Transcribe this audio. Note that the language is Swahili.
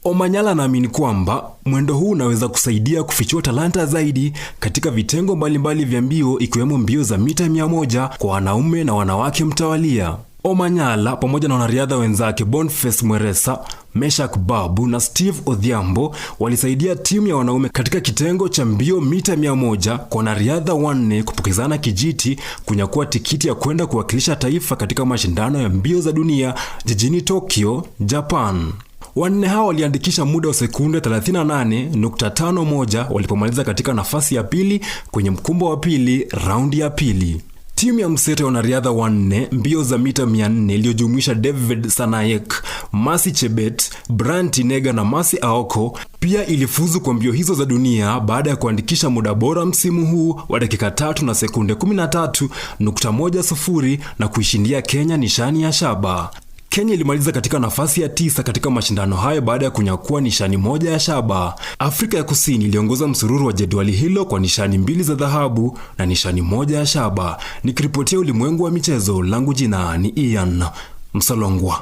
Omanyala anaamini kwamba mwendo huu unaweza kusaidia kufichua talanta zaidi katika vitengo mbalimbali vya mbio, ikiwemo mbio za mita 100 kwa wanaume na wanawake mtawalia. Omanyala pamoja na wanariadha wenzake Boniface Mweresa, Meshak Babu na Steve Odhiambo walisaidia timu ya wanaume katika kitengo cha mbio mita 100 kwa wanariadha 4 kupokezana kijiti kunyakua tikiti ya kwenda kuwakilisha taifa katika mashindano ya mbio za dunia jijini Tokyo, Japan. Wanne hao waliandikisha muda wa sekunde 38.51 walipomaliza katika nafasi ya pili kwenye mkumbo wa pili raundi ya pili. Timu ya mseto ya wanariadha 4 mbio za mita 400 iliyojumuisha David Sanayek, Mercy Chebet, Brian Tinega na Mercy Aoko pia ilifuzu kwa mbio hizo za dunia baada ya kuandikisha muda bora msimu huu wa dakika 3 na sekunde 13.10 na kuishindia Kenya nishani ya shaba. Kenya ilimaliza katika nafasi ya 9 katika mashindano hayo baada ya kunyakua nishani 1 ya shaba. Afrika ya Kusini iliongoza msururu wa jedwali hilo kwa nishani 2 za dhahabu na nishani 1 ya shaba. Nikiripotia ulimwengu wa michezo, langu jina ni Ian Msolongwa.